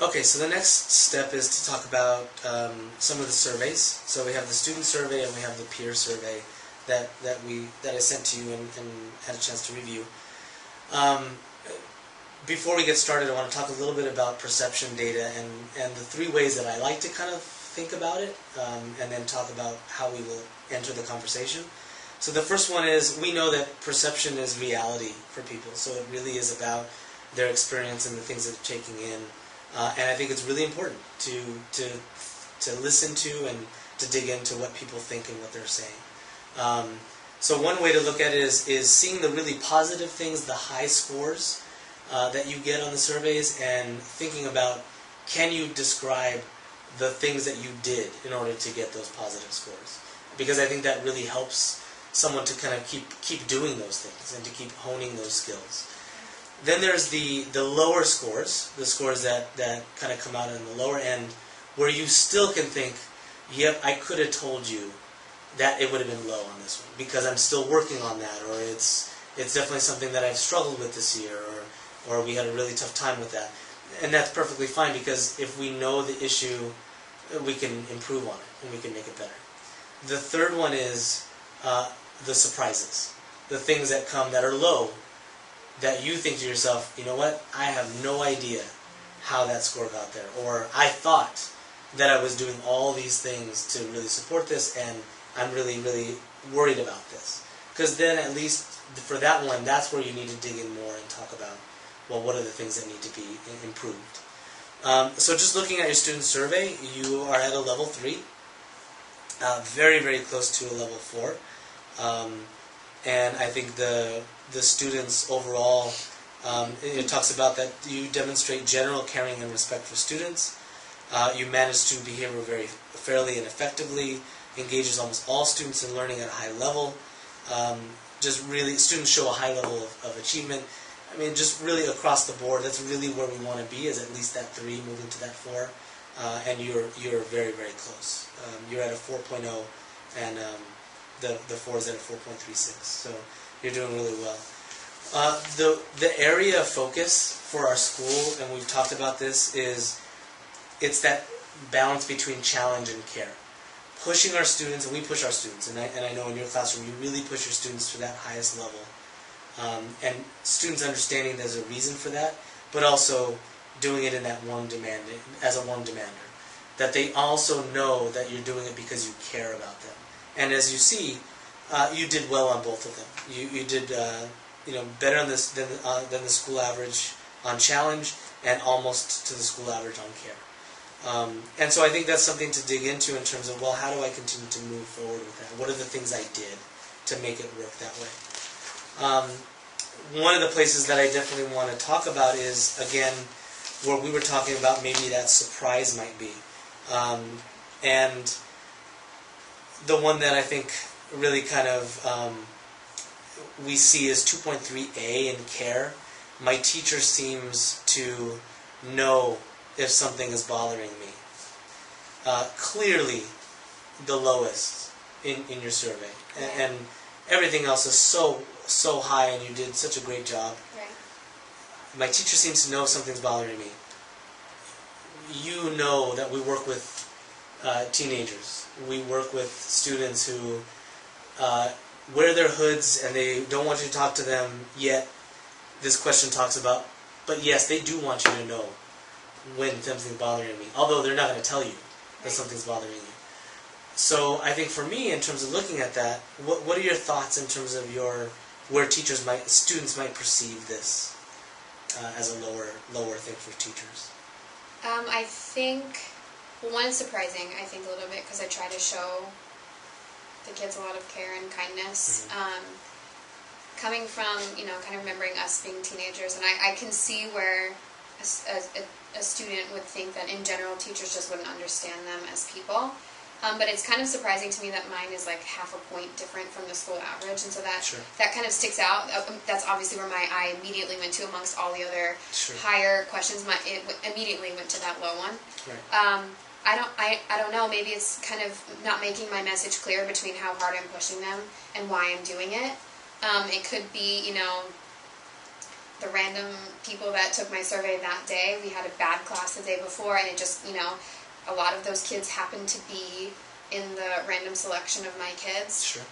Okay, so the next step is to talk about some of the surveys. So we have the student survey and we have the peer survey that I sent to you and had a chance to review. Before we get started, I want to talk a little bit about perception data and the three ways that I like to kind of think about it, and then talk about how we will enter the conversation. So the first one is, we know that perception is reality for people, so it really is about their experience and the things that they're taking in. And I think it's really important to listen to and to dig into what people think and what they're saying. So one way to look at it is seeing the really positive things, the high scores that you get on the surveys, and thinking about, can you describe the things that you did in order to get those positive scores? Because I think that really helps someone to kind of keep doing those things and to keep honing those skills. Then there's the lower scores, the scores that kind of come out on the lower end, where you still can think, yep, I could have told you that it would have been low on this one because I'm still working on that, or it's definitely something that I've struggled with this year, or we had a really tough time with that. And that's perfectly fine, because if we know the issue, we can improve on it and we can make it better. The third one is the surprises, the things that come that are low, that you think to yourself, you know what, I have no idea how that score got there, or I thought that I was doing all these things to really support this, and I'm really, really worried about this. Because then at least for that one, that's where you need to dig in more and talk about, well, what are the things that need to be improved. So just looking at your student survey, you are at a level 3, very, very close to a level 4. And I think the students overall, it talks about that you demonstrate general caring and respect for students. You manage student behavior very fairly and effectively, engages almost all students in learning at a high level. Just really, students show a high level of achievement. I mean, just really across the board, that's really where we want to be, is at least that 3 moving to that 4. And you're very, very close. You're at a 4.0, and the 4 is at a 4.36. So you're doing really well. The area of focus for our school, and we've talked about this, is it's that balance between challenge and care. Pushing our students, and we push our students, and I know in your classroom you really push your students to that highest level. And students understanding there's a reason for that, but also doing it in that one demand, as a one demander. That they also know that you're doing it because you care about them. And as you see, you did well on both of them. You did better on this than the school average on challenge, and almost to the school average on care. And so I think that's something to dig into in terms of, well, how do I continue to move forward with that? What are the things I did to make it work that way? One of the places that I definitely want to talk about is, again, where we were talking about maybe that surprise might be. And the one that I think really kind of we see is 2.3a in care. My teacher seems to know if something is bothering me. Clearly the lowest in your survey. And everything else is so high, and you did such a great job. Right. My teacher seems to know if something's bothering me. You know that we work with teenagers. We work with students who wear their hoods and they don't want you to talk to them, yet this question talks about, but yes, they do want you to know when something's bothering me, although they're not going to tell you that something's bothering you. So I think for me, in terms of looking at that, what are your thoughts in terms of where students might perceive this as a lower thing for teachers? I think, well, one is surprising, I think, a little bit, because I try to show the kids a lot of care and kindness. Mm-hmm. Coming from, kind of remembering us being teenagers, and I can see where a student would think that in general teachers just wouldn't understand them as people. But it's kind of surprising to me that mine is like half a point different from the school average, and so that kind of sticks out. That's obviously where my eye immediately went to amongst all the other higher questions. It immediately went to that low one. Right. I don't know. Maybe it's kind of not making my message clear between how hard I'm pushing them and why I'm doing it. It could be, the random people that took my survey that day. We had a bad class the day before, and it just, a lot of those kids happened to be in the random selection of my kids. Sure.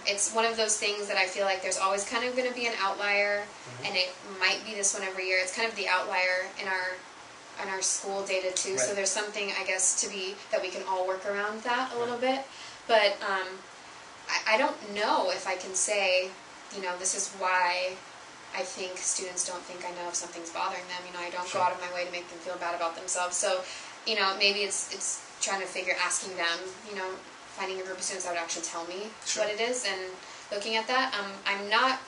It's one of those things that I feel like there's always kind of going to be an outlier, and it might be this one every year. It's kind of the outlier in our school data too. Right. So there's something, I guess, that we can all work around that a little bit. But I don't know if I can say, this is why I think students don't think I know if something's bothering them. I don't go out of my way to make them feel bad about themselves. So, maybe it's trying to asking them, finding a group of students that would actually tell me what it is, and looking at that. I'm not,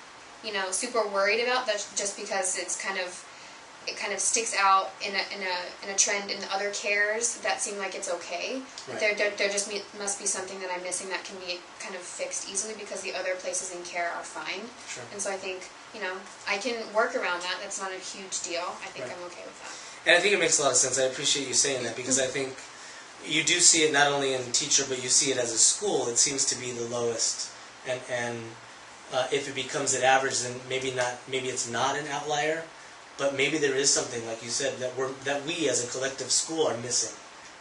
super worried about that, just because it kind of sticks out in a trend in the other cares that seem like it's okay. Right. There just must be something that I'm missing that can be kind of fixed easily, because the other places in care are fine. Sure. And so I think, I can work around that. That's not a huge deal. I think I'm okay with that. And I think it makes a lot of sense. I appreciate you saying that, because I think you do see it not only in teacher, but you see it as a school. It seems to be the lowest, and if it becomes an average, then maybe it's not an outlier, but maybe there is something, like you said, that we as a collective school are missing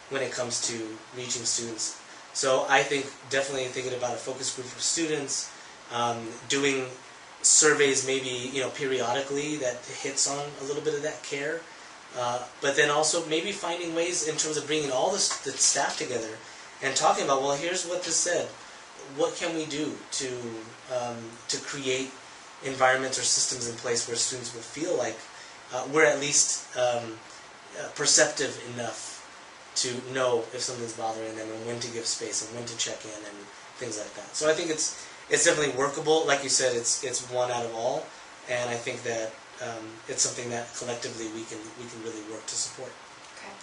when it comes to reaching students. So I think definitely thinking about a focus group for students, doing surveys maybe periodically that hits on a little bit of that care. But then also maybe finding ways in terms of bringing all the staff together and talking about, well, here's what this said. What can we do to create environments or systems in place where students will feel like we're at least perceptive enough to know if something's bothering them, and when to give space and when to check in and things like that. So I think it's definitely workable. Like you said, it's one out of all, and I think that it's something that collectively we can really work to support. Okay.